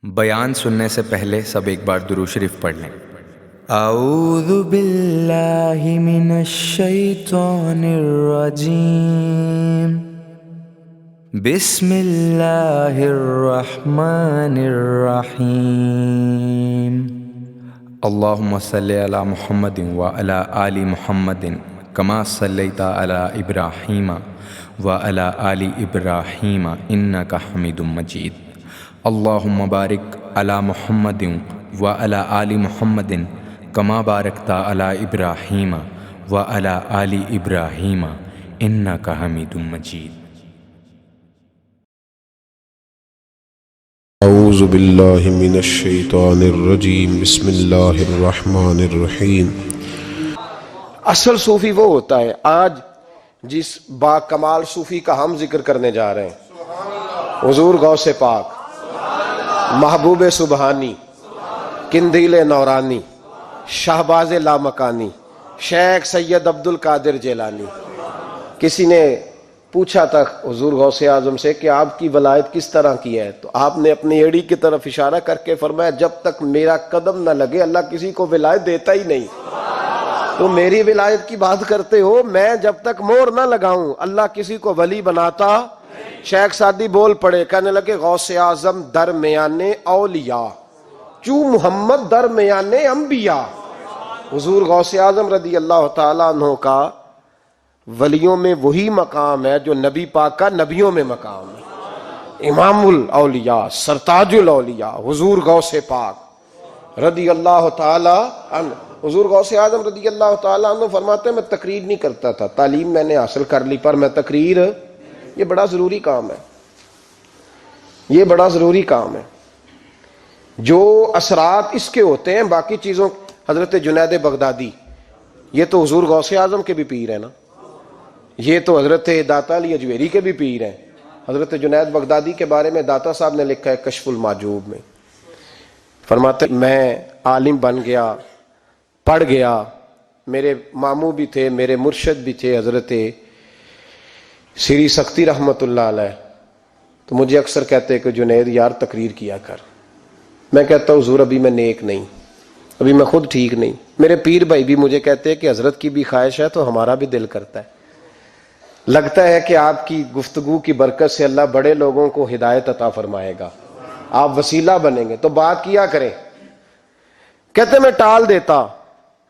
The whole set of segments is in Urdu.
بیان سننے سے پہلے سب ایک بار درود شریف پڑھ لیں۔ اعوذ باللہ من الشیطان الرجیم، بسم اللہ الرحمن الرحیم۔ اللہم صلی علی محمد وعلی آل محمد کما صلیت علی ابراہیم وعلی آل ابراہیم انک حمید مجید۔ اللہم بارک علی محمد وعلی آل محمد کما بارکت علی ابراہیم وعلی آل ابراہیم انک حمید مجید۔ اعوذ باللہ من الشیطان الرجیم، بسم اللہ الرحمن الرحیم۔ اصل صوفی وہ ہوتا ہے، آج جس با کمال صوفی کا ہم ذکر کرنے جا رہے ہیں، حضور غوث پاک، محبوب سبحانی، قندیل نورانی، شہباز لامکانی، شیخ سید عبد القادر جیلانی۔ کسی نے پوچھا تھا حضور غوث اعظم سے کہ آپ کی ولایت کس طرح کی ہے، تو آپ نے اپنی ایڑی کی طرف اشارہ کر کے فرمایا جب تک میرا قدم نہ لگے اللہ کسی کو ولایت دیتا ہی نہیں۔ تو میری ولایت کی بات کرتے ہو، میں جب تک مہر نہ لگاؤں اللہ کسی کو ولی بناتا۔ شیخ سعدی بول پڑے، کہنے لگے غوث اعظم درمیان اولیاء چوں محمد درمیان انبیاء۔ حضور غوث اعظم رضی اللہ تعالیٰ عنہ کا ولیوں میں وہی مقام ہے جو نبی پاک کا نبیوں میں مقام ہے۔ امام الاولیاء، سرتاج الاولیاء حضور غوث پاک رضی اللہ تعالیٰ عنہ۔ حضور غوث اعظم رضی اللہ تعالیٰ عنہ فرماتے ہیں میں تقریر نہیں کرتا تھا، تعلیم میں نے حاصل کر لی، پر میں تقریر، یہ بڑا ضروری کام ہے، یہ بڑا ضروری کام ہے۔ جو اثرات اس کے ہوتے ہیں باقی چیزوں، حضرت جنید بغدادی یہ تو حضور غوث اعظم کے بھی پیر ہیں نا، یہ تو حضرت داتا علی اجویری کے بھی پیر ہیں۔ حضرت جنید بغدادی کے بارے میں داتا صاحب نے لکھا ہے کشف المعجوب میں، فرماتے میں عالم بن گیا، پڑھ گیا، میرے ماموں بھی تھے، میرے مرشد بھی تھے حضرت سری سختی رحمت اللہ علیہ، تو مجھے اکثر کہتے کہ جنید یار تقریر کیا کر۔ میں کہتا ہوں حضور ابھی میں نیک نہیں، ابھی میں خود ٹھیک نہیں۔ میرے پیر بھائی بھی مجھے کہتے ہیں کہ حضرت کی بھی خواہش ہے تو ہمارا بھی دل کرتا ہے، لگتا ہے کہ آپ کی گفتگو کی برکت سے اللہ بڑے لوگوں کو ہدایت عطا فرمائے گا، آپ وسیلہ بنیں گے، تو بات کیا کریں۔ کہتے میں ٹال دیتا،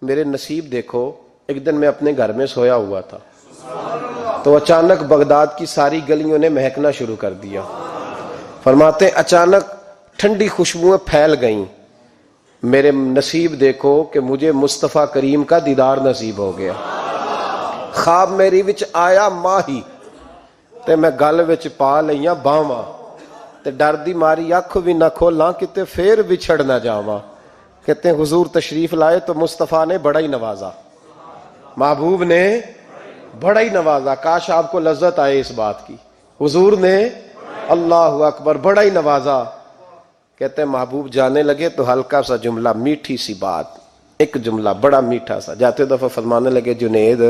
میرے نصیب دیکھو، ایک دن میں اپنے گھر میں سویا ہوا تھا تو اچانک بغداد کی ساری گلیوں نے مہکنا شروع کر دیا۔ فرماتے اچانک ٹھنڈی خوشبوئیں پھیل گئیں، میرے نصیب دیکھو کہ مجھے مصطفیٰ کریم کا دیدار نصیب ہو گیا۔ خواب میری وچ آیا ماہی تے میں گل وچ پا لئیاں باواں، تے ڈر دی ماری اکھ بھی نہ کھولاں کتے پھر بچھڑ نہ جاواں۔ کہتے ہیں حضور تشریف لائے تو مصطفیٰ نے بڑا ہی نوازا، محبوب نے بڑا ہی نوازا۔ کاش آپ کو لذت آئے اس بات کی، حضور نے اللہ اکبر بڑا ہی نوازا۔ کہتے ہیں محبوب جانے لگے تو ہلکا سا جملہ، میٹھی سی بات، ایک جملہ بڑا میٹھا سا، جاتے دفعہ فرمانے لگے جنید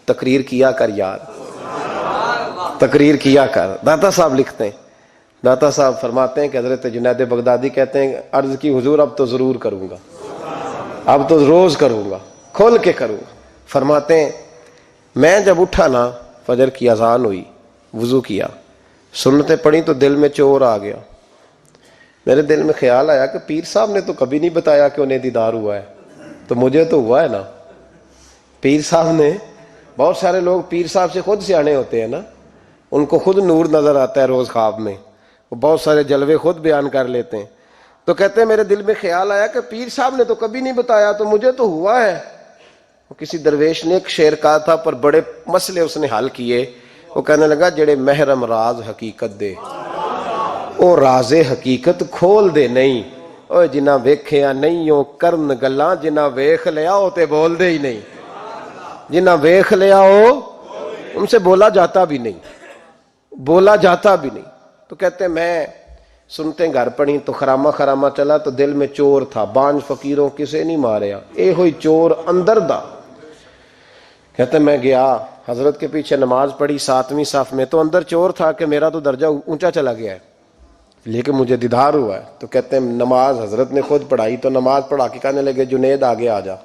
تقریر کیا کر یار، تقریر کیا کر۔ داتا صاحب لکھتے ہیں، داتا صاحب فرماتے ہیں کہ حضرت جنید بغدادی کہتے ہیں عرض کی حضور اب تو ضرور کروں گا، اب تو روز کروں گا، کھول کے کروں گا۔ فرماتے ہیں میں جب اٹھا نا، فجر کی اذان ہوئی، وضو کیا، سنتیں پڑھی تو دل میں چور آ گیا۔ میرے دل میں خیال آیا کہ پیر صاحب نے تو کبھی نہیں بتایا کہ انہیں دیدار ہوا ہے، تو مجھے تو ہوا ہے نا۔ پیر صاحب نے، بہت سارے لوگ پیر صاحب سے خود سیانے ہوتے ہیں نا، ان کو خود نور نظر آتا ہے روز خواب میں، وہ بہت سارے جلوے خود بیان کر لیتے ہیں۔ تو کہتے ہیں میرے دل میں خیال آیا کہ پیر صاحب نے تو کبھی نہیں بتایا تو مجھے تو ہوا ہے۔ کسی درویش نے ایک شعر کہا تھا پر بڑے مسئلے اس نے حل کیے، وہ کہنے لگا جڑے محرم راز حقیقت دے او راز حقیقت کھول دے نہیں، او جنہ ویکھیا نہیں او کرن گلاں، جنہ ویکھ لیا او تے بول دے ہی نہیں، جنہ ویکھ لیا او ان سے بولا جاتا بھی نہیں، بولا جاتا بھی نہیں۔ تو کہتے ہیں میں سنتے گھر پڑھی تو خرامہ خرامہ چلا تو دل میں چور تھا، بانج فقیروں کسے نہیں ماریا، اے ہوئی چور اندر دا۔ کہتے ہیں میں گیا حضرت کے پیچھے نماز پڑھی 7ویں صف میں، تو اندر چور تھا کہ میرا تو درجہ اونچا چلا گیا ہے، لیکن مجھے دیدار ہوا ہے. تو کہتے ہیں نماز حضرت نے خود پڑھائی, تو نماز پڑھا کے کہنے لگے جنید آگے آ جا.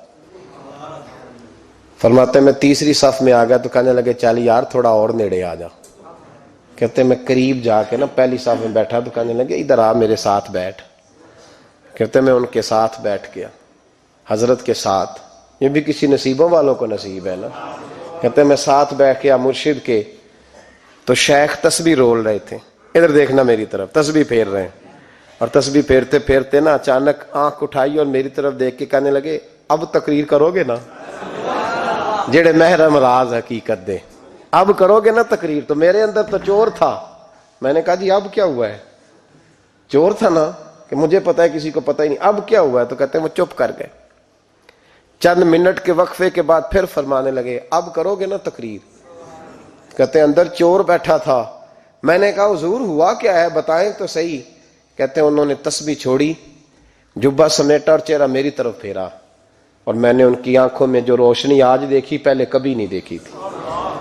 فرماتے ہیں میں تیسری صف میں آ گیا تو کہنے لگے چل یار تھوڑا اور نیڑے آ جا. کہتے ہیں میں قریب جا کے نا پہلی صف میں بیٹھا تو کہنے لگے ادھر آ میرے ساتھ بیٹھ. کہتے ہیں میں ان کے ساتھ بیٹھ گیا, حضرت کے ساتھ. یہ بھی کسی نصیبوں والوں کو نصیب ہے نا. کہتے ہیں میں ساتھ بیٹھ گیا مرشد کے, تو شیخ تسبیح رول رہے تھے. ادھر دیکھنا میری طرف, تسبیح پھیر رہے ہیں, اور تسبیح پھیرتے پھیرتے نا اچانک آنکھ اٹھائی اور میری طرف دیکھ کے کہنے لگے اب تقریر کرو گے نا, جڑے محرم راز حقیقت دے, اب کرو گے نا تقریر. تو میرے اندر تو چور تھا, میں نے کہا جی اب کیا ہوا ہے؟ چور تھا نا کہ مجھے پتا ہے کسی کو پتا ہی نہیں, اب کیا ہوا ہے؟ تو کہتے ہیں وہ چپ کر گئے. چند منٹ کے وقفے کے بعد پھر فرمانے لگے اب کرو گے نا تقریر. کہتے ہیں اندر چور بیٹھا تھا. میں نے کہا حضور ہوا کیا ہے بتائیں تو صحیح. کہتے ہیں انہوں نے تسبیح چھوڑی, جبہ سمیٹا اور چہرہ میری طرف پھیرا, اور میں نے ان کی آنکھوں میں جو روشنی آج دیکھی پہلے کبھی نہیں دیکھی تھی.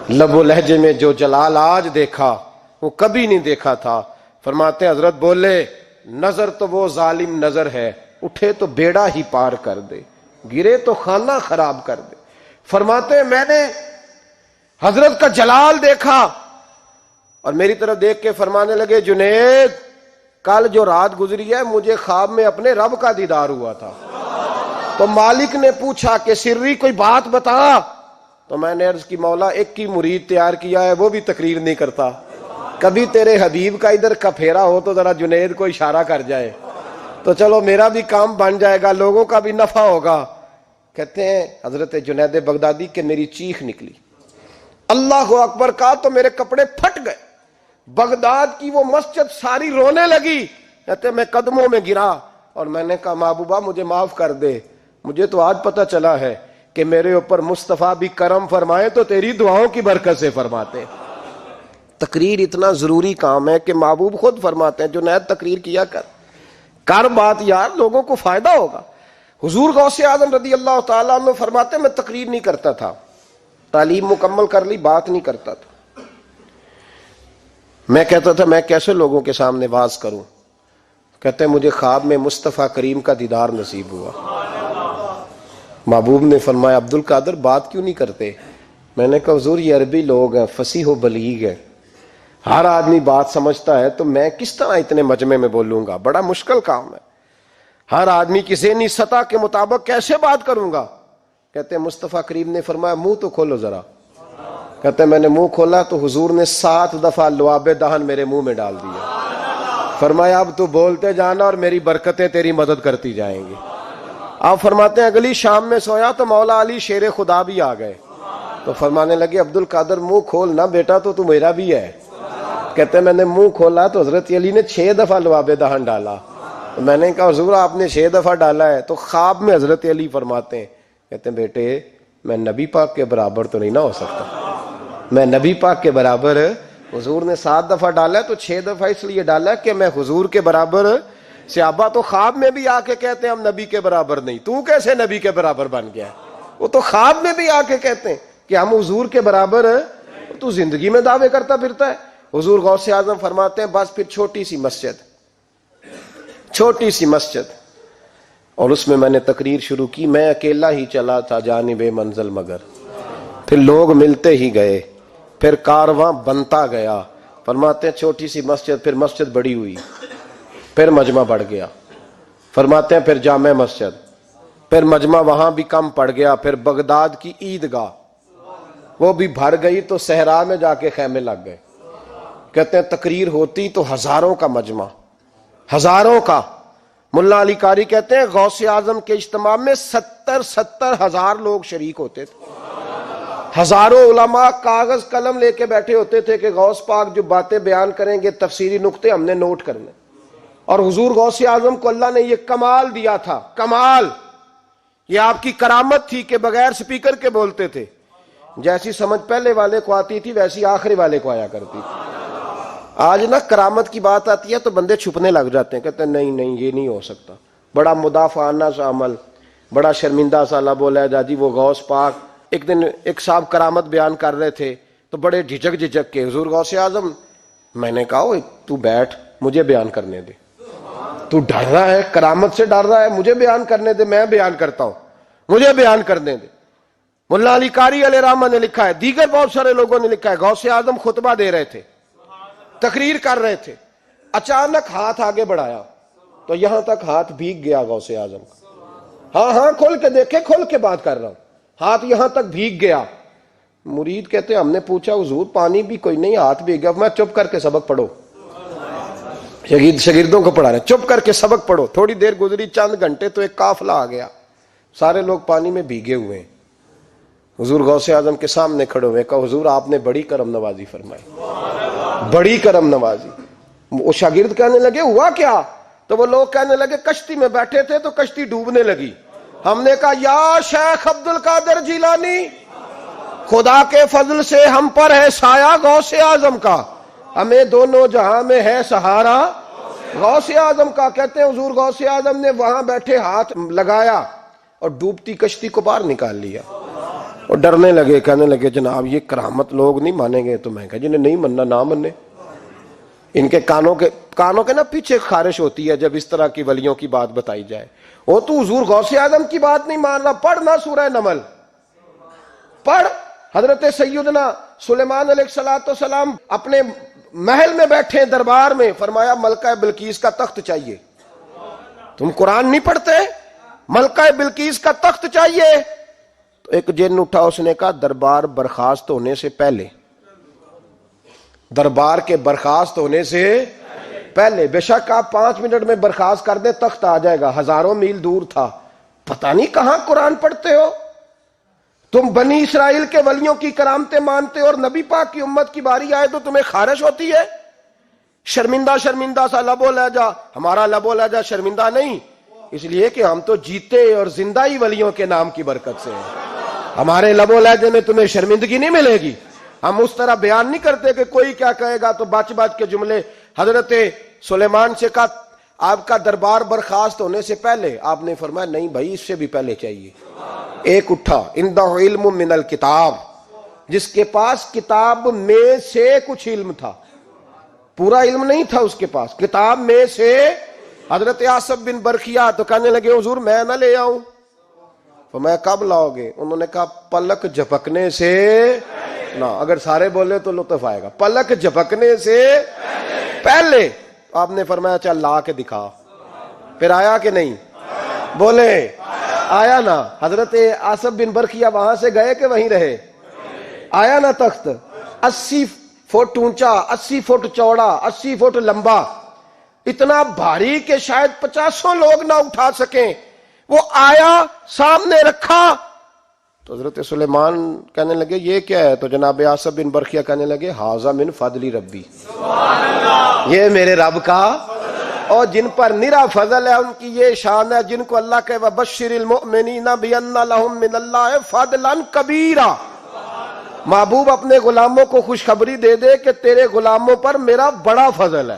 لب و لہجے میں جو جلال آج دیکھا وہ کبھی نہیں دیکھا تھا. فرماتے ہیں حضرت بولے نظر تو وہ ظالم نظر ہے, اٹھے تو بیڑا ہی پار کر دے, گرے تو خانہ خراب کر دے. فرماتے ہیں میں نے حضرت کا جلال دیکھا اور میری طرف دیکھ کے فرمانے لگے جنید کل جو رات گزری ہے مجھے خواب میں اپنے رب کا دیدار ہوا تھا. تو مالک نے پوچھا کہ سری کوئی بات بتا, تو میں نے عرض کی مولا ایک کی مرید تیار کیا ہے وہ بھی تقریر نہیں کرتا, کبھی تیرے حبیب کا ادھر کا پھیرا ہو تو ذرا جنید کو اشارہ کر جائے تو چلو میرا بھی کام بن جائے گا, لوگوں کا بھی نفع ہوگا. کہتے ہیں حضرت جنید بغدادی کہ میری چیخ نکلی, اللہ اکبر کہا تو میرے کپڑے پھٹ گئے. بغداد کی وہ مسجد ساری رونے لگی. کہتے میں قدموں میں گرا اور میں نے کہا محبوبہ مجھے معاف کر دے, مجھے تو آج پتہ چلا ہے کہ میرے اوپر مصطفیٰ بھی کرم فرمائے تو تیری دعاؤں کی برکت سے فرماتے. تقریر اتنا ضروری کام ہے کہ محبوب خود فرماتے ہیں جنید تقریر کیا کر بات یار, لوگوں کو فائدہ ہوگا. حضور غوث اعظم رضی اللہ تعالیٰ عنہ فرماتے ہیں میں تقریر نہیں کرتا تھا, تعلیم مکمل کر لی بات نہیں کرتا تھا. میں کہتا تھا میں کیسے لوگوں کے سامنے واز کروں. کہتے ہیں مجھے خواب میں مصطفیٰ کریم کا دیدار نصیب ہوا. محبوب نے فرمایا عبد القادر بات کیوں نہیں کرتے؟ میں نے کہا حضور یہ عربی لوگ ہیں, فصیح و بلیغ ہیں, ہر آدمی بات سمجھتا ہے, تو میں کس طرح اتنے مجمع میں بولوں گا, بڑا مشکل کام ہے, ہر آدمی کی ذہنی سطح کے مطابق کیسے بات کروں گا. کہتے ہیں مصطفیٰ کریم نے فرمایا منہ تو کھولو ذرا. کہتے ہیں میں نے منہ کھولا تو حضور نے 7 دفعہ لعاب دہن میرے منہ میں ڈال دیا. فرمایا اب تو بولتے جانا اور میری برکتیں تیری مدد کرتی جائیں گی. آپ فرماتے ہیں اگلی شام میں سویا تو مولا علی شیر خدا بھی آ گئے, تو فرمانے لگے عبد القادر منہ کھول نہ بیٹا تو میرا بھی ہے. کہتے ہیں میں نے منہ کھولا تو حضرت علی نے 6 دفعہ لعاب دہن ڈالا. تو میں نے کہا حضور آپ نے 6 دفعہ ڈالا ہے. تو خواب میں حضرت علی فرماتے ہیں کہتے ہیں بیٹے میں نبی پاک کے برابر تو نہیں نہ ہو سکتا, میں نبی پاک کے برابر, حضور نے 7 دفعہ ڈالا ہے تو 6 دفعہ اس لیے ڈالا کہ میں حضور کے برابر. صحابہ تو خواب میں بھی آ کے کہتے ہیں ہم نبی کے برابر نہیں, تو کیسے نبی کے برابر بن گیا؟ وہ تو خواب میں بھی آ کے کہتے ہیں کہ ہم حضور کے برابر, تو زندگی میں دعوے کرتا پھرتا ہے. حضور غوث اعظم فرماتے ہیں بس پھر چھوٹی سی مسجد اور اس میں نے تقریر شروع کی. میں اکیلا ہی چلا تھا جانب منزل مگر, پھر لوگ ملتے ہی گئے, پھر کارواں بنتا گیا. فرماتے ہیں چھوٹی سی مسجد, پھر مسجد بڑی ہوئی, پھر مجمع بڑھ گیا. فرماتے ہیں پھر جامع مسجد, پھر مجمع وہاں بھی کم پڑ گیا. پھر بغداد کی عیدگاہ وہ بھی بھر گئی تو صحرا میں جا کے خیمے لگ گئے. کہتے ہیں تقریر ہوتی تو ہزاروں کا مجمع, ہزاروں کا. ملا علی قاری کہتے ہیں غوث اعظم کے اجتماع میں 70 ہزار لوگ شریک ہوتے تھے. ہزاروں علماء کاغذ قلم لے کے بیٹھے ہوتے تھے کہ غوث پاک جو باتیں بیان کریں گے تفسیری نقطے ہم نے نوٹ کرنے. اور حضور غوث اعظم کو اللہ نے یہ کمال دیا تھا, کمال, یہ آپ کی کرامت تھی کہ بغیر سپیکر کے بولتے تھے. جیسی سمجھ پہلے والے کو آتی تھی ویسی آخری والے کو آیا کرتی تھی. آج نا کرامت کی بات آتی ہے تو بندے چھپنے لگ جاتے ہیں, کہتے ہیں نہیں یہ نہیں ہو سکتا, بڑا مدافعانہ سا عمل, بڑا شرمندہ سا لب و لہجہ. جی وہ غوث پاک, ایک دن ایک صاحب کرامت بیان کر رہے تھے تو بڑے جھجک کے حضور غوث اعظم, میں نے کہا تو بیٹھ, مجھے بیان کرنے دے. تو ڈر رہا ہے، کرامت سے ڈر رہا ہے، مجھے بیان کرنے دے، میں بیان کرتا ہوں، مجھے بیان کرنے دے. ملا علی قاری علیہ رحمہ نے لکھا ہے، دیگر بہت سارے لوگوں نے لکھا ہے، غوث اعظم خطبہ دے رہے تھے، تقریر کر رہے تھے، اچانک ہاتھ آگے بڑھایا تو یہاں تک ہاتھ بھیگ گیا غوث اعظم کا. ہاں کھول کے دیکھے، کھول کے بات کر رہا ہوں، ہاتھ یہاں تک بھیگ گیا. مرید کہتے ہم نے پوچھا حضور پانی بھی کوئی نہیں، ہاتھ بھیگ گیا. میں چپ کر کے سبق پڑھو. شاگردوں کو پڑھا رہے، چپ کر کے سبق پڑھو. تھوڑی دیر گزری، چند گھنٹے تو ایک قافلہ آ گیا، سارے لوگ پانی میں بھیگے ہوئے ہیں. حضور غوث اعظم کے سامنے کھڑے ہوئے، کہا حضور آپ نے بڑی کرم نوازی فرمائی، بڑی کرم نوازی. وہ شاگرد کہنے لگے ہوا کیا؟ تو وہ لوگ کہنے لگے کشتی میں بیٹھے تھے تو کشتی ڈوبنے لگی. ہم نے کہا یا شیخ عبد القادر جیلانی، خدا کے فضل سے ہم پر ہے سایہ غوث اعظم کا، ہمیں دونوں جہاں میں ہے سہارا غوث اعظم کا. کہتے ہیں حضور غوث اعظم نے وہاں بیٹھے ہاتھ لگایا اور ڈوبتی کشتی کو باہر نکال لیا. اور ڈرنے لگے، کہنے لگے جناب یہ کرامت لوگ نہیں مانیں گے. تو میں کہا جنہیں نہیں مننا نہ مننے. ان کے کانوں کے نا پیچھے خارش ہوتی ہے جب اس طرح کی ولیوں کی بات بتائی جائے. وہ تو حضور غوث اعظم کی بات نہیں مان رہا، پڑھنا سورہ نمل پڑھ. حضرت سیدنا سلیمان علیہ السلام اپنے محل میں بیٹھے دربار میں، فرمایا ملکہ بلقیس کا تخت چاہیے. تم قرآن نہیں پڑھتے؟ ملکہ بلقیس کا تخت چاہیے. تو ایک جن اٹھا، اس نے کہا دربار برخاست ہونے سے پہلے، دربار کے برخاست ہونے سے پہلے، بے شک آپ 5 منٹ میں برخاست کر دیں تخت آ جائے گا. ہزاروں میل دور تھا. پتہ نہیں کہاں قرآن پڑھتے ہو تم. بنی اسرائیل کے ولیوں کی کرامتیں مانتے ہو اور نبی پاک کی امت کی باری آئے تو تمہیں خارش ہوتی ہے. شرمندہ شرمندہ سا لب و لہجہ. ہمارا لب و لہجہ شرمندہ نہیں، اس لیے کہ ہم تو جیتے اور زندہ ہی ولیوں کے نام کی برکت سے ہیں. ہمارے لب و لہجے میں تمہیں شرمندگی نہیں ملے گی. ہم اس طرح بیان نہیں کرتے کہ کوئی کیا کہے گا تو بچ بچ کے جملے. حضرت سلیمان سے کہا آپ کا دربار برخاست ہونے سے پہلے، آپ نے فرمایا نہیں بھائی اس سے بھی پہلے چاہیے. ایک اٹھا، عندہ علم من الکتاب، جس کے پاس کتاب میں سے کچھ علم تھا، پورا علم نہیں تھا اس کے پاس، کتاب میں سے. حضرت آصف بن برخیا تو کہنے لگے حضور میں نہ لے آؤں. تو میں کب لاؤ گے؟ انہوں نے کہا پلک جھپکنے سے نہ. اگر سارے بولے تو لطف آئے گا. پلک جھپکنے سے پہلے. آپ نے فرمایا چل لا کے دکھا. پھر آیا کہ نہیں؟ بولے آیا نا. حضرت آصف بن برخیا وہاں سے گئے کہ وہیں رہے؟ آیا نا تخت. 80 فٹ اونچا، 80 فٹ چوڑا، 80 فٹ لمبا، اتنا بھاری کہ شاید 50 لوگ نہ اٹھا سکیں. وہ آیا، سامنے رکھا تو حضرت سلیمان کہنے لگے یہ کیا ہے؟ تو جناب آصف بن برخیا کہنے لگے ھذا من فضل ربی، یہ میرے رب کا، اور جن پر نرا فضل ہے ان کی یہ شان ہے جن کو اللہ کے وبشر المؤمنین بان لهم من اللہ فضلا کبیرا. محبوب اپنے غلاموں کو خوشخبری دے دے کہ تیرے غلاموں پر میرا بڑا فضل ہے.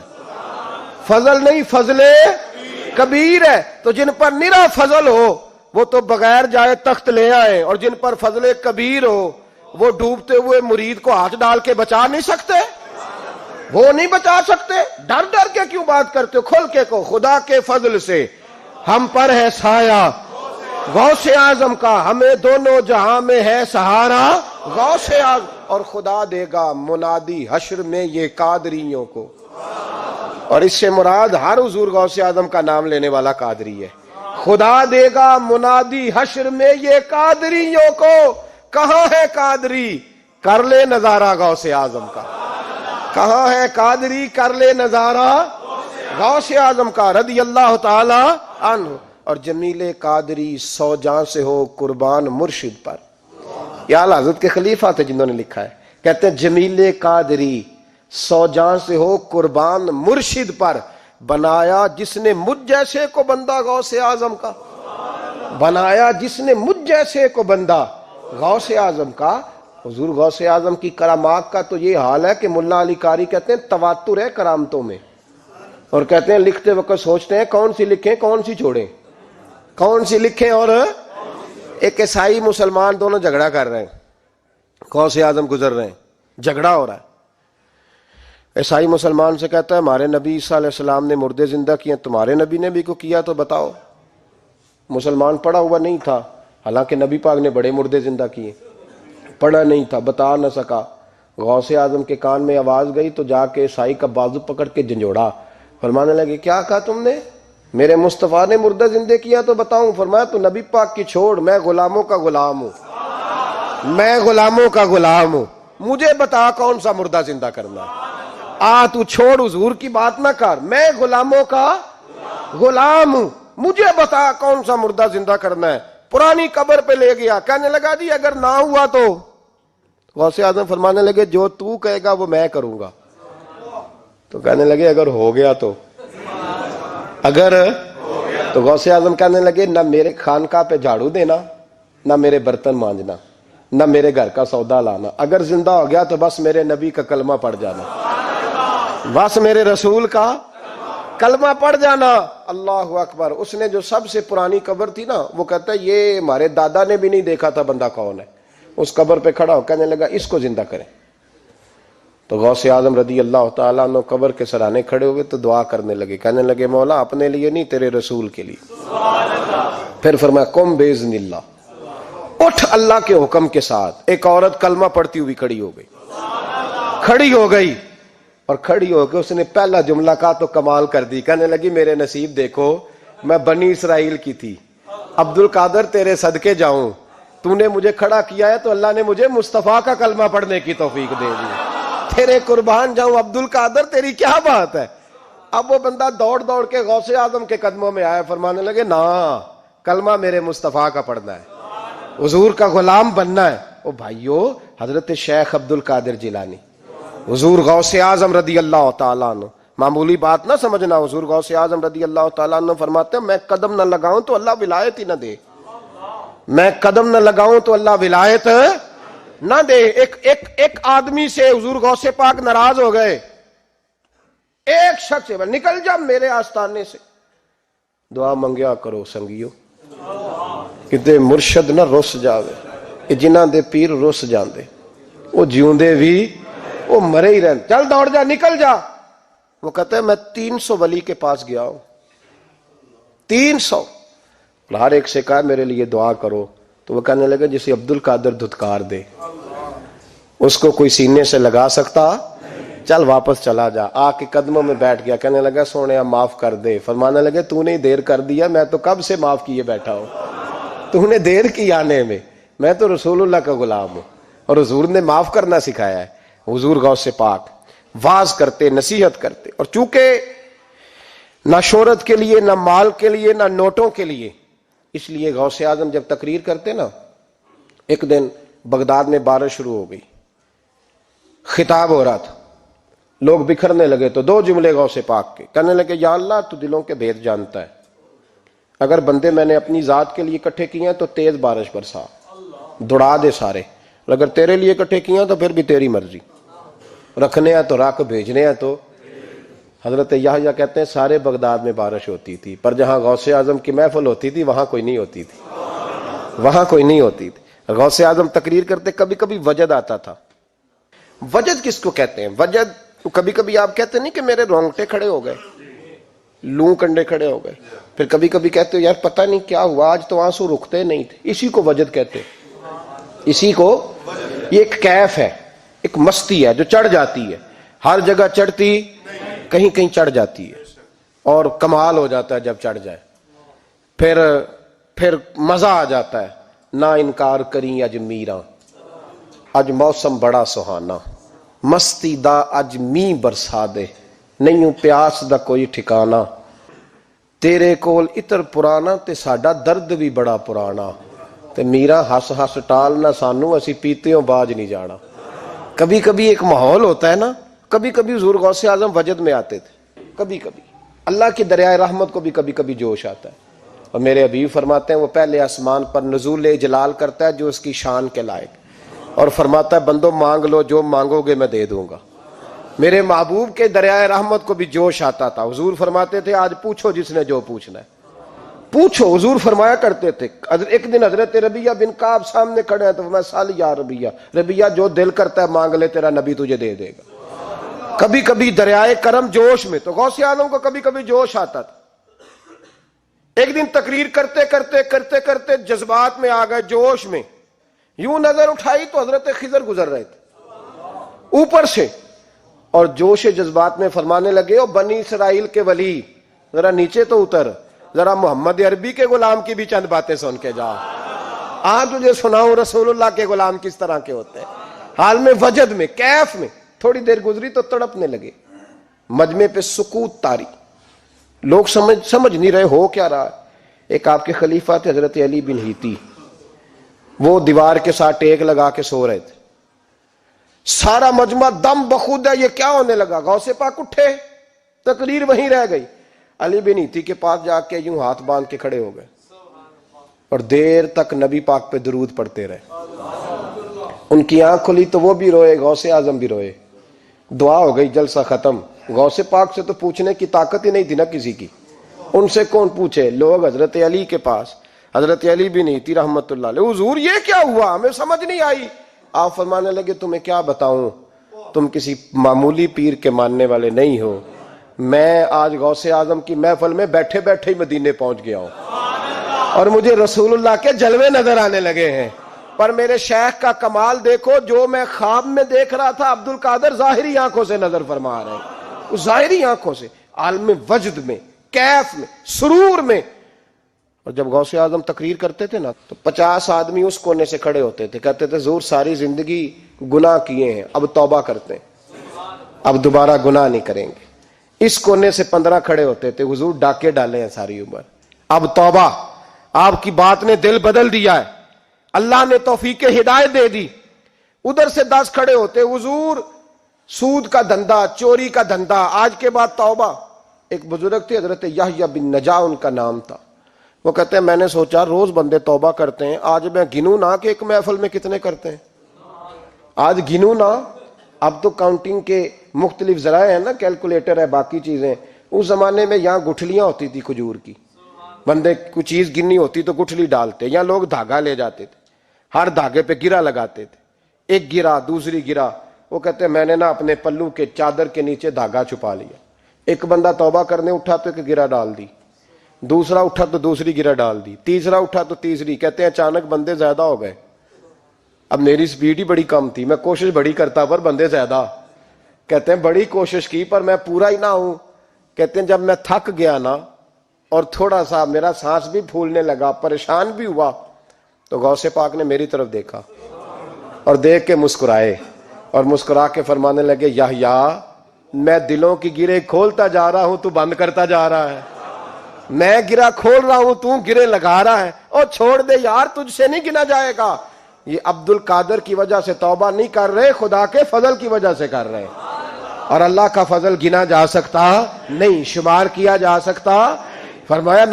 فضل نہیں، فضل کبیر ہے. تو جن پر نرا فضل ہو وہ تو بغیر جائے تخت لے آئے، اور جن پر فضل کبیر ہو وہ ڈوبتے ہوئے مرید کو ہاتھ ڈال کے بچا نہیں سکتے. وہ نہیں بچا سکتے. ڈر ڈر کے کیوں بات کرتے ہو؟ کھول کے کو خدا کے فضل سے ہم پر ہے سایہ غوث اعظم کا، ہمیں دونوں جہاں میں ہے سہارا غوث اعظم. اور خدا دے گا منادی حشر میں یہ قادریوں کو. اور اس سے مراد ہر حضور غوث اعظم کا نام لینے والا قادری ہے. خدا دے گا منادی حشر میں یہ قادریوں کو. کہاں ہے قادری؟ کر لے نظارہ غوث اعظم کا. کہاں ہے قادری؟ کر لے نظارہ غوث اعظم کا رضی اللہ تعالی عنہ. اور جمیل قادری 100 جاں سے ہو قربان مرشد پر. یہ اعلیٰ حضرت کے خلیفہ تھے جنہوں نے لکھا ہے. کہتے ہیں جمیل قادری 100 جاں سے ہو قربان مرشد پر، بنایا جس نے مجھ جیسے کو بندہ غوث اعظم کا. بنایا جس نے مجھ جیسے کو بندہ غوث اعظم کا. حضور غوث اعظم کی کرامات کا تو یہ حال ہے کہ ملا علی قاری کہتے ہیں تواتر ہے کرامتوں میں، اور کہتے ہیں لکھتے وقت سوچتے ہیں کون سی لکھیں کون سی چھوڑیں، کون سی لکھیں. اور ایک عیسائی مسلمان دونوں جھگڑا کر رہے ہیں، غوث اعظم گزر رہے ہیں، جھگڑا ہو رہا ہے. عیسائی مسلمان سے کہتا ہے ہمارے نبی عیسیٰ علیہ السلام نے مردے زندہ کیے، تمہارے نبی نے بھی کو کیا تو بتاؤ۔ مسلمان پڑھا ہوا نہیں تھا، حالانکہ نبی پاک نے بڑے مردے زندہ کیے، پڑھا نہیں تھا، بتا نہ سکا۔ غوث اعظم کے کان میں آواز گئی تو جا کے عیسائی کا بازو پکڑ کے جھنجھوڑا، فرمانے لگے کیا کہا تم نے؟ میرے مصطفیٰ نے مردہ زندہ کیا تو بتاؤں؟ فرمایا تو نبی پاک کی چھوڑ، میں غلاموں کا غلام ہوں، میں غلاموں کا غلام ہوں، مجھے بتا کون سا مردہ زندہ کرنا ہے۔ تو چھوڑ حضور کی بات نہ کر، میں غلاموں کا غلام ہوں، مجھے بتا کون سا مردہ زندہ کرنا ہے۔ پرانی قبر پہ لے گیا، کہنے لگا جی اگر نہ ہوا تو؟ غوث اعظم فرمانے لگے جو تو کہے گا وہ میں کروں گا۔ تو کہنے لگے اگر ہو گیا تو؟ اگر تو غوث اعظم کہنے لگے نہ میرے خانقاہ پہ جھاڑو دینا، نہ میرے برتن مانجنا، نہ میرے گھر کا سودا لانا، اگر زندہ ہو گیا تو بس میرے نبی کا کلمہ پڑھ جانا، بس میرے رسول کا کلمہ پڑھ جانا۔ اللہ اکبر۔ اس نے جو سب سے پرانی قبر تھی نا، وہ کہتا ہے یہ ہمارے دادا نے بھی نہیں دیکھا تھا بندہ کون ہے۔ اس قبر پہ کھڑا ہو کہنے لگا اس کو زندہ کریں۔ تو غوث اعظم رضی اللہ تعالیٰ عنہ قبر کے سرانے کھڑے ہوئے تو دعا کرنے لگے، کہنے لگے مولا اپنے لیے نہیں، تیرے رسول کے لیے۔ پھر فرمایا قم باذن اللہ، اٹھ اللہ کے حکم کے ساتھ۔ ایک عورت کلمہ پڑھتی ہوئی کھڑی ہو گئی، کھڑی ہو گئی، اور کھڑی ہو کے اس نے پہلا جملہ کہا تو کمال کر دی، کہنے لگی میرے نصیب دیکھو، میں بنی اسرائیل کی تھی، عبد القادر تیرے صدقے جاؤں، تو نے مجھے کھڑا کیا ہے تو اللہ نے مجھے مصطفیٰ کا کلمہ پڑھنے کی توفیق دے دی، تیرے قربان جاؤں عبد القادر، تیری کیا بات ہے۔ اب وہ بندہ دوڑ دوڑ کے غوث اعظم کے قدموں میں آیا، فرمانے لگے نا کلمہ میرے مصطفیٰ کا پڑھنا ہے، حضور کا غلام بننا ہے۔ او بھائیو، حضرت شیخ عبد القادر جیلانی، حضور غوث اعظم رضی اللہ تعالیٰ عنہ، معمولی بات نہ سمجھنا، حضور غوث اعظم رضی اللہ تعالیٰ عنہ فرماتے ہیں میں قدم نہ لگاؤں تو اللہ ولایت ہی نہ دے، میں قدم نہ لگاؤں تو اللہ ولایت نہ دے۔ ایک آدمی سے حضور غوث پاک ناراض ہو گئے، ایک شخص سے نکل جا میرے آستانے سے، دعا منگیا کرو سنگیو، کتے مرشد نہ رس جاوے، جنہاں دے پیر رس جاندے، وہ جیوندے بھی وہ مرے ہی رہن، چل دوڑ جا نکل جا۔ وہ کہتا ہے میں 300 ولی کے پاس گیا ہوں، 300، ہر ایک سے کہا میرے لیے دعا کرو، تو وہ کہنے لگا جسے عبد القادر دھتکار دے اس کو کوئی سینے سے لگا سکتا، چل واپس چلا جا۔ آ کے قدموں میں بیٹھ گیا، کہنے لگا سونے معاف کر دے۔ فرمانے لگے تو نے دیر کر دیا، میں تو کب سے معاف کیے بیٹھا ہوں، تو نے دیر کی آنے میں تو رسول اللہ کا غلام ہوں، اور حضور نے معاف کرنا سکھایا ہے۔ حضور غوث پاک واز کرتے، نصیحت کرتے، اور چونکہ نہ شہرت کے لیے، نہ مال کے لیے، نہ نوٹوں کے لیے، اس لیے غوث اعظم جب تقریر کرتے نا، ایک دن بغداد میں بارش شروع ہو گئی، خطاب ہو رہا تھا، لوگ بکھرنے لگے، تو 2 جملے غوث پاک کے، کہنے لگے یا اللہ تو دلوں کے بھید جانتا ہے، اگر بندے میں نے اپنی ذات کے لیے اکٹھے کیے ہیں تو تیز بارش برسا، دوڑا دے سارے، اور اگر تیرے لیے اکٹھے کیے ہیں تو پھر بھی تیری مرضی، رکھنے ہیں تو رکھ، بھیجنے ہیں تو۔ حضرت یحییٰ کہتے ہیں سارے بغداد میں بارش ہوتی تھی، پر جہاں غوث اعظم کی محفل ہوتی تھی وہاں کوئی نہیں ہوتی تھی، وہاں کوئی نہیں ہوتی تھی۔ غوث اعظم تقریر کرتے کبھی کبھی وجد آتا تھا۔ وجد کس کو کہتے ہیں؟ وجد کبھی کبھی آپ کہتے نہیں کہ میرے رونگٹے کھڑے ہو گئے، لوں کنڈے کھڑے ہو گئے، پھر کبھی کبھی کہتے ہو یار پتہ نہیں کیا ہوا آج تو آنسو رکتے نہیں تھے، اسی کو وجد کہتے ہیں، اسی کو، یہ ایک کیف ہے، ایک مستی ہے جو چڑھ جاتی ہے، ہر جگہ چڑھتی کہیں کہیں چڑھ جاتی ہے، اور کمال ہو جاتا ہے جب چڑھ جائے، پھر مزہ آ جاتا ہے۔ نہ انکار کریں اج میراں، اج موسم بڑا سہانا، مستی دا اج می برسا دے، نہیں پیاس دا کوئی ٹھکانا، تیرے کول اتر پرانا تے ساڈا درد بھی بڑا پرانا، تے میرا ہس ہس ٹال نہ سانو اسی پیتیوں باج نہیں جانا۔ کبھی کبھی ایک ماحول ہوتا ہے نا، کبھی کبھی حضور غوث اعظم وجد میں آتے تھے، کبھی کبھی اللہ کی دریائے رحمت کو بھی کبھی کبھی جوش آتا ہے، اور میرے حبیب فرماتے ہیں وہ پہلے آسمان پر نزول جلال کرتا ہے جو اس کی شان کے لائق، اور فرماتا ہے بندو مانگ لو جو مانگو گے میں دے دوں گا۔ میرے محبوب کے دریائے رحمت کو بھی جوش آتا تھا، حضور فرماتے تھے آج پوچھو جس نے جو پوچھنا ہے پوچھو، حضور فرمایا کرتے تھے۔ ایک دن حضرت ربیہ بن کعب سامنے کھڑے ہیں تو میں سال یا ربیہ جو دل کرتا ہے مانگ لے تیرا نبی تجھے دے دے گا۔ کبھی کبھی دریائے کرم جوش میں، تو غوث اعظم کو کبھی کبھی جوش آتا تھا. ایک دن تقریر کرتے کرتے کرتے کرتے جذبات میں آ گئے، جوش میں، یوں نظر اٹھائی تو حضرت خضر گزر رہے تھے اوپر سے، اور جوش جذبات میں فرمانے لگے، او بنی اسرائیل کے ولی ذرا نیچے تو اتر، ذرا محمد عربی کے غلام کی بھی چند باتیں سن کے جا. آج تجھے سناؤں رسول اللہ کے غلام کس طرح کے ہوتے ہیں. حال میں وجد میں، کیف میں. تھوڑی دیر گزری تو تڑپنے لگے. مجمع پہ سکوت طاری، لوگ سمجھ نہیں رہے ہو کیا رہا. ایک آپ کے خلیفہ تھے حضرت علی بن ہیتی، وہ دیوار کے ساتھ ٹیک لگا کے سو رہے تھے. سارا مجمع دم بخود ہے، یہ کیا ہونے لگا. غوث پاک اٹھے، تقریر وہیں رہ گئی. علی بن ہیتی کے پاس جا کے یوں ہاتھ باندھ کے کھڑے ہو گئے اور دیر تک نبی پاک پہ درود پڑھتے رہے. ان کی آنکھ کھلی تو وہ بھی روئے، غوث اعظم بھی روئے. دعا ہو گئی، جلسہ ختم. غوث پاک سے تو پوچھنے کی طاقت ہی نہیں تھی نا کسی کی. ان سے کون پوچھے؟ لوگ حضرت علی کے پاس. حضرت علی بھی نہیں تھی رحمت اللہ علیہ. حضور یہ کیا ہوا، ہمیں سمجھ نہیں آئی. آپ فرمانے لگے، تمہیں کیا بتاؤں، تم کسی معمولی پیر کے ماننے والے نہیں ہو. میں آج غوث اعظم کی محفل میں بیٹھے بیٹھے ہی مدینے پہنچ گیا ہوں اور مجھے رسول اللہ کے جلوے نظر آنے لگے ہیں. پر میرے شیخ کا کمال دیکھو، جو میں خواب میں دیکھ رہا تھا عبد القادر ظاہری آنکھوں سے نظر فرما رہے ہیں. ظاہری آنکھوں سے، عالم وجد میں، کیف میں، سرور میں. اور جب غوث اعظم تقریر کرتے تھے نا تو 50 آدمی اس کونے سے کھڑے ہوتے تھے، کہتے تھے حضور ساری زندگی گناہ کیے ہیں، اب توبہ کرتے ہیں، اب دوبارہ گناہ نہیں کریں گے. اس کونے سے 15 کھڑے ہوتے تھے، حضور ڈاکے ڈالے ہیں ساری عمر، اب توبہ. آپ کی بات نے دل بدل دیا ہے، اللہ نے توفیق ہدایت دے دی. ادھر سے 10 کھڑے ہوتے، حضور سود کا دھندا، چوری کا دھندا، آج کے بعد توبہ. ایک بزرگ تھے حضرت یحییٰ بن نجا ان کا نام تھا. وہ کہتے ہیں میں نے سوچا روز بندے توبہ کرتے ہیں، آج میں گنوں نہ کہ ایک محفل میں کتنے کرتے ہیں. آج گنوں نہ. اب تو کاؤنٹنگ کے مختلف ذرائع ہیں نا، کیلکولیٹر ہے، باقی چیزیں. اس زمانے میں یہاں گٹھلیاں ہوتی تھی کھجور کی، بندے کوئی چیز گننی ہوتی تو گٹھلی ڈالتے، یا لوگ دھاگا لے جاتے تھے، ہر دھاگے پہ گرا لگاتے تھے. ایک گرا، دوسری گرا. وہ کہتے ہیں میں نے نا اپنے پلو کے چادر کے نیچے دھاگا چھپا لیا. ایک بندہ توبہ کرنے اٹھا تو ایک گرا ڈال دی، دوسرا اٹھا تو دوسری گرا ڈال دی، تیسرا اٹھا تو تیسری. کہتے ہیں اچانک بندے زیادہ ہو گئے. اب میری سپیڈ ہی بڑی کم تھی، میں کوشش بڑی کرتا پر بندے زیادہ. کہتے ہیں بڑی کوشش کی پر میں پورا ہی نہ ہوں. کہتے ہیں جب میں تھک گیا نا اور تھوڑا سا میرا سانس بھی پھولنے لگا، پریشان بھی ہوا، تو غوث پاک نے میری طرف دیکھا اور دیکھ کے مسکرائے اور مسکرا کے فرمانے لگے، یحییٰ میں دلوں کی گرے کھولتا جا رہا ہوں، تو بند کرتا جا رہا ہے. میں گرا کھول رہا ہوں، تو گرے لگا رہا ہے. اور چھوڑ دے یار، تجھ سے نہیں گنا جائے گا. یہ عبد القادر کی وجہ سے توبہ نہیں کر رہے، خدا کے فضل کی وجہ سے کر رہے. اور اللہ کا فضل گنا جا سکتا نہیں، شمار کیا جا سکتا. فرمایا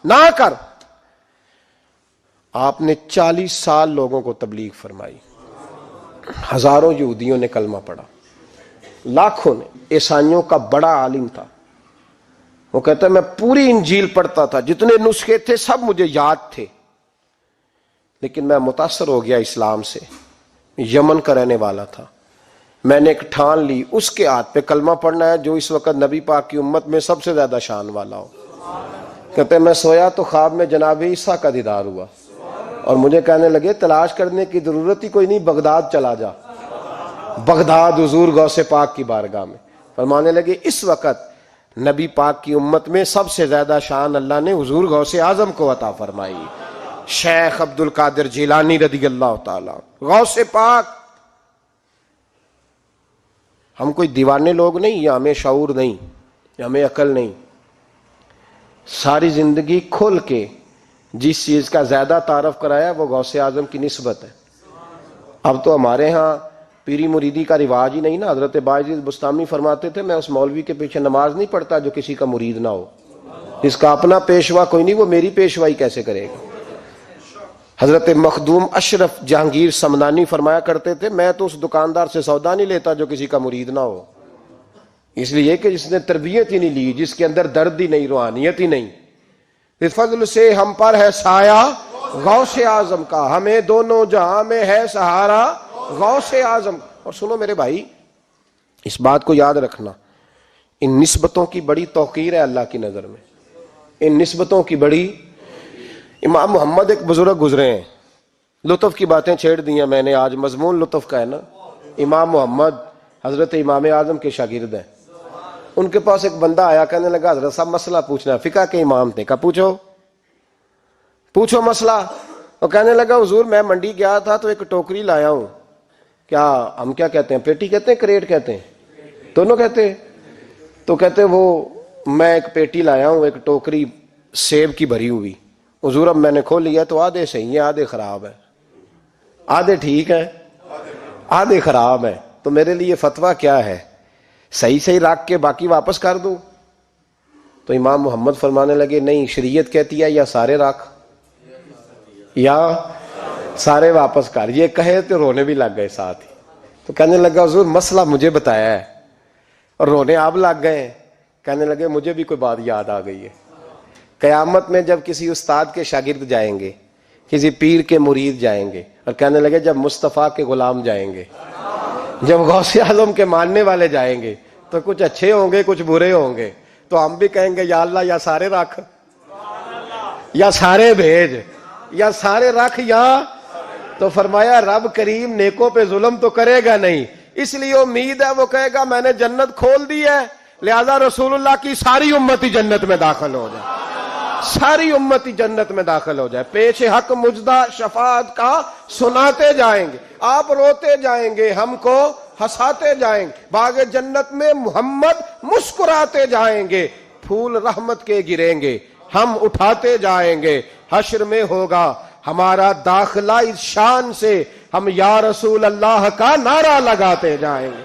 نہ کر. آپ نے 40 سال لوگوں کو تبلیغ فرمائی، ہزاروں یہودیوں نے کلمہ پڑھا، لاکھوں نے. عیسائیوں کا بڑا عالم تھا. وہ کہتا ہے میں پوری انجیل پڑھتا تھا، جتنے نسخے تھے سب مجھے یاد تھے، لیکن میں متاثر ہو گیا اسلام سے. یمن کا رہنے والا تھا. میں نے ایک ٹھان لی، اس کے ہاتھ پہ کلمہ پڑھنا ہے جو اس وقت نبی پاک کی امت میں سب سے زیادہ شان والا ہو. کہتے ہیں میں سویا تو خواب میں جناب عیسیٰ کا دیدار ہوا اور مجھے کہنے لگے تلاش کرنے کی ضرورت ہی کوئی نہیں، بغداد چلا جا. بغداد حضور غوث پاک کی بارگاہ میں. فرمانے لگے اس وقت نبی پاک کی امت میں سب سے زیادہ شان اللہ نے حضور غوث اعظم کو عطا فرمائی، شیخ عبد القادر جیلانی رضی اللہ تعالی. غوث پاک. ہم کوئی دیوانے لوگ نہیں، یا ہمیں شعور نہیں، یا ہمیں عقل نہیں. ساری زندگی کھل کے جس چیز کا زیادہ تعارف کرایا وہ غوث اعظم کی نسبت ہے. اب تو ہمارے ہاں پیری مریدی کا رواج ہی نہیں نا. حضرت باعزید بستامی فرماتے تھے میں اس مولوی کے پیچھے نماز نہیں پڑھتا جو کسی کا مرید نہ ہو. جس کا اپنا پیشوا کوئی نہیں وہ میری پیشوائی کیسے کرے گا. حضرت مخدوم اشرف جہانگیر سمنانی فرمایا کرتے تھے میں تو اس دکاندار سے سودا نہیں لیتا جو کسی کا مرید نہ ہو. اس لیے کہ جس نے تربیت ہی نہیں لی، جس کے اندر درد ہی نہیں، روحانیت ہی نہیں. اس فضل سے ہم پر ہے سایہ غوث اعظم کا، ہمیں دونوں جہاں میں ہے سہارا غوث اعظم. اور سنو میرے بھائی، اس بات کو یاد رکھنا، ان نسبتوں کی بڑی توقیر ہے اللہ کی نظر میں، ان نسبتوں کی بڑی۔ امام محمد ایک بزرگ گزرے ہیں، لطف کی باتیں چھیڑ دی ہیں میں نے، آج مضمون لطف کا ہے نا۔ امام محمد حضرت امام اعظم کے شاگرد ہیں۔ ان کے پاس ایک بندہ آیا، کہنے لگا حضرت صاحب مسئلہ پوچھنا ہے، فقہ کے امام تھے، کہا پوچھو مسئلہ۔ وہ کہنے لگا حضور میں منڈی گیا تھا تو ایک ٹوکری لایا ہوں، کیا ہم کیا کہتے ہیں، پیٹی کہتے ہیں کریٹ کہتے ہیں، دونوں کہتے ہیں؟ تو کہتے وہ میں ایک پیٹی لایا ہوں، ایک ٹوکری سیب کی بھری ہوئی، حضور اب میں نے کھول لیا تو آدھے صحیح ہیں آدھے خراب ہیں، آدھے ٹھیک ہیں آدھے خراب ہیں، تو میرے لیے فتویٰ کیا ہے، صحیح رکھ کے باقی واپس کر دوں؟ تو امام محمد فرمانے لگے نہیں، شریعت کہتی ہے یا سارے رکھ یا سارے واپس کر۔ یہ کہے تو رونے بھی لگ گئے ساتھ ہی۔ تو کہنے لگا حضور مسئلہ مجھے بتایا ہے اور رونے آپ لگ گئے۔ کہنے لگے مجھے بھی کوئی بات یاد آ گئی ہے، قیامت میں جب کسی استاد کے شاگرد جائیں گے، کسی پیر کے مرید جائیں گے، اور کہنے لگے جب مصطفیٰ کے غلام جائیں گے، جب غوث اعظم کے ماننے والے جائیں گے، تو کچھ اچھے ہوں گے کچھ برے ہوں گے، تو ہم بھی کہیں گے یا اللہ یا سارے رکھ یا سارے بھیج یا سارے رکھ یا۔ تو فرمایا رب کریم نیکوں پہ ظلم تو کرے گا نہیں، اس لیے امید ہے وہ کہے گا میں نے جنت کھول دی ہے، لہذا رسول اللہ کی ساری امتی جنت میں داخل ہو جائے، ساری امتی جنت میں داخل ہو جائے، پیش حق مجدہ شفاعت کا سناتے جائیں گے، آپ روتے جائیں گے، ہم کو ہنساتے جائیں گے، باغ جنت میں محمد مسکراتے جائیں گے، پھول رحمت کے گریں گے، ہم اٹھاتے جائیں گے، حشر میں ہوگا ہمارا داخلہ اس شان سے ہم یا رسول اللہ کا نعرہ لگاتے جائیں گے،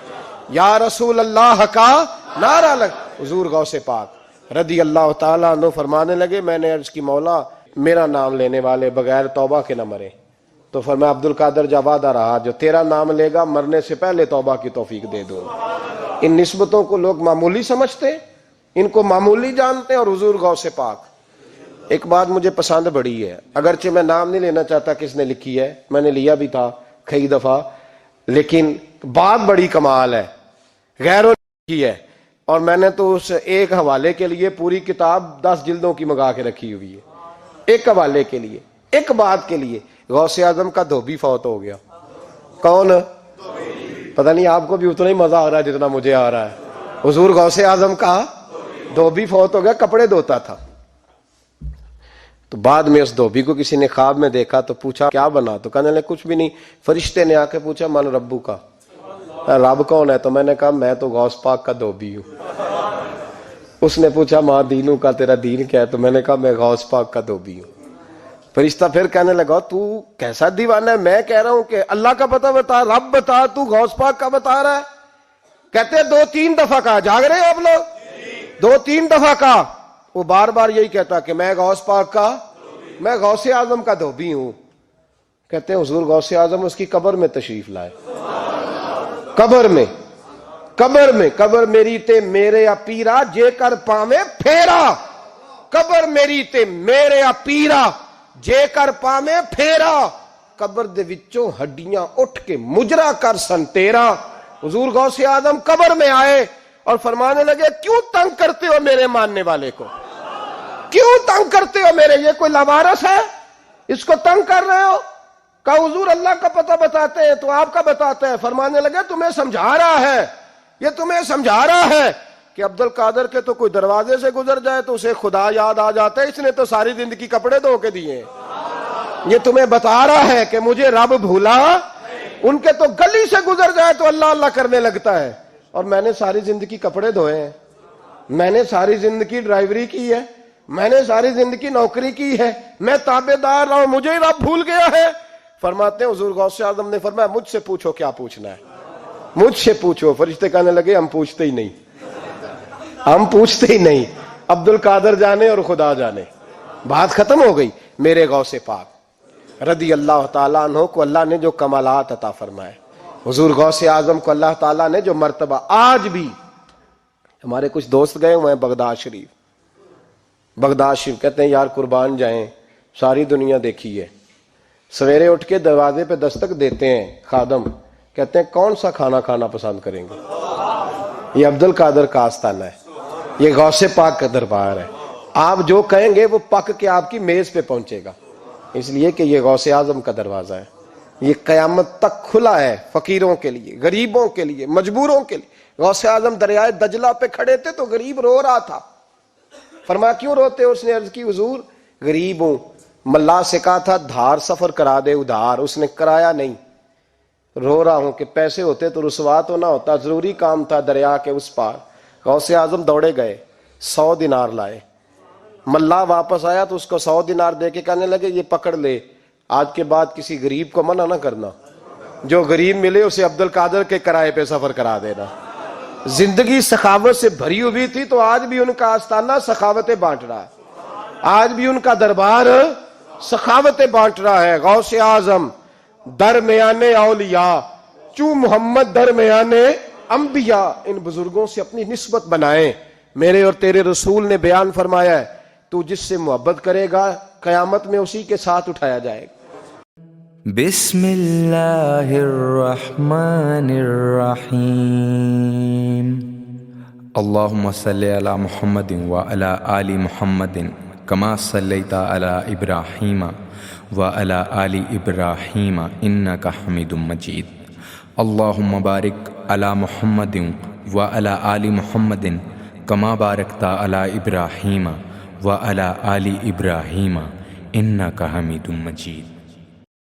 یا رسول اللہ کا نعرہ حضور غوث پاک رضی اللہ تعالیٰ عنہ فرمانے لگے میں نے عرض کی مولا میرا نام لینے والے بغیر توبہ کے نہ مرے، تو فرمایا عبد القادر جا وعدہ رہا جو تیرا نام لے گا مرنے سے پہلے توبہ کی توفیق دے دوں۔ ان نسبتوں کو لوگ معمولی سمجھتے، ان کو معمولی جانتے ہیں، اور حضور غوث پاک۔ ایک بات مجھے پسند بڑی ہے، اگرچہ میں نام نہیں لینا چاہتا کس نے لکھی ہے، میں نے لیا بھی تھا کئی دفعہ، لیکن بات بڑی کمال ہے، غیروں نے لکھی ہے، اور میں نے تو اس ایک حوالے کے لیے پوری کتاب 10 جلدوں کی منگا کے رکھی ہوئی ہے، ایک حوالے کے لیے، ایک بات کے لیے۔ غوث اعظم کا دھوبی فوت ہو گیا۔ کون؟ پتہ نہیں آپ کو بھی اتنا ہی مزہ آ رہا ہے جتنا مجھے آ رہا ہے۔ حضور غوث اعظم کا دھوبی فوت ہو گیا، کپڑے دھوتا تھا، تو بعد میں اس دھوبی کو کسی نے خواب میں دیکھا تو پوچھا کیا بنا، تو کہنے لگے کچھ بھی نہیں۔ فرشتے نے آ کے پوچھا من ربو کا، رب کون ہے؟ تو میں نے کہا میں تو غوث پاک کا دھوبی ہوں۔ اس نے پوچھا ماں دینوں کا، تیرا دین کیا ہے؟ تو میں نے کہا میں غوث پاک کا دھوبی ہوں۔ فرشتہ پھر کہنے لگا تو کیسا دیوانہ ہے، میں کہہ رہا ہوں کہ اللہ کا پتہ بتا، رب بتا، تو غوث پاک کا بتا رہا ہے؟ کہتے 2-3 دفعہ کہا، جاگ رہے ہو آپ لوگ؟ 2-3 دفعہ کہا، وہ بار بار یہی کہتا کہ میں غوث پاک کا، میں غوث اعظم کا دھوبی ہوں۔ کہتے ہیں حضور غوث اعظم اس کی قبر میں تشریف لائے، قبر میں، قبر میری تے میرے اپیرا جے کر پاویں پھیرا، قبر میری تے میرے اپیرا جے کر پاویں پھیرا، قبر دے وچوں ہڈیاں اٹھ کے مجرا کر سن تیرا۔ حضور غوث اعظم قبر میں آئے اور فرمانے لگے کیوں تنگ کرتے ہو میرے ماننے والے کو، کیوں تنگ کرتے ہو میرے، یہ کوئی لوارث ہے اس کو تنگ کر رہے ہو؟ کہا حضور اللہ کا پتہ بتاتے ہیں تو آپ کا بتاتے ہیں۔ فرمانے لگے تمہیں سمجھا رہا ہے، یہ تمہیں سمجھا رہا ہے کہ عبد القادر کے تو کوئی دروازے سے گزر جائے تو اسے خدا یاد آ جاتا ہے، اس نے تو ساری زندگی کپڑے دھو کے دیے ہیں۔ یہ تمہیں بتا رہا ہے کہ مجھے رب بھولا، ان کے تو گلی سے گزر جائے تو اللہ اللہ کرنے لگتا ہے، اور میں نے ساری زندگی کپڑے دھوئے ہیں، میں نے ساری زندگی ڈرائیوری کی ہے، میں نے ساری زندگی نوکری کی ہے، میں تابع دار رہا ہوں، مجھے رب بھول گیا ہے۔ فرماتے ہیں حضور غوث اعظم نے فرمایا مجھ سے پوچھو کیا پوچھنا ہے، مجھ سے پوچھو۔ فرشتے کہنے لگے ہم پوچھتے ہی نہیں، ہم پوچھتے ہی نہیں، عبد القادر جانے اور خدا جانے، بات ختم ہو گئی۔ میرے غوث پاک رضی اللہ تعالیٰ عنہ کو اللہ نے جو کمالات عطا فرمائے، حضور غوث اعظم کو اللہ تعالیٰ نے جو مرتبہ، آج بھی ہمارے کچھ دوست گئے ہوئے ہیں بغداد شریف، بغداد شریف کہتے ہیں یار قربان جائیں، ساری دنیا دیکھی ہے، سویرے اٹھ کے دروازے پہ دستک دیتے ہیں خادم، کہتے ہیں کون سا کھانا کھانا پسند کریں گے؟ یہ عبد القادر کا آستانہ ہے، یہ غوث پاک کا دربار ہے. آپ جو کہیں گے وہ پک کے آپ کی میز پہ پہنچے گا، اس لیے کہ یہ غوث اعظم کا دروازہ ہے. یہ قیامت تک کھلا ہے فقیروں کے لیے، غریبوں کے لیے، مجبوروں کے لیے. غوث اعظم دریائے دجلہ پہ کھڑے تھے تو غریب رو رہا تھا. فرمایا کیوں روتے ہو؟ اس نے عرض کی حضور غریب ہوں، ملا سے کہا تھا دھار سفر کرا دے ادھار، اس نے کرایا نہیں، رو رہا ہوں کہ پیسے ہوتے تو رسوا تو نہ ہوتا، ضروری کام تھا دریا کے اس پار. غوث اعظم دوڑے گئے، 100 دینار لائے. ملا واپس آیا تو اس کو 100 دینار دے کے کہنے لگے یہ پکڑ لے، آج کے بعد کسی غریب کو منع نہ کرنا، جو غریب ملے اسے عبد القادر کے کرائے پہ سفر کرا دینا. زندگی سخاوت سے بھری ہوئی تھی تو آج بھی ان کا آستانہ سخاوتیں بانٹ رہا ہے، آج بھی ان کا دربار سخاوتیں بانٹ رہا ہے. غوث اعظم درمیان اولیاء، چوں محمد درمیان انبیاء. ان بزرگوں سے اپنی نسبت بنائیں. میرے اور تیرے رسول نے بیان فرمایا ہے تو جس سے محبت کرے گا قیامت میں اسی کے ساتھ اٹھایا جائے گا. بسم اللہ الرحمن الرحیم. اللہم صلی علی محمد وعلی آل محمد کما صلیت علی ابراہیم وعلی آل ابراہیم انک حمید مجید. اللہم بارک علی محمد وعلی آل محمد کما بارکت علی ابراہیم وعلی آل ابراہیم انک حمید مجید.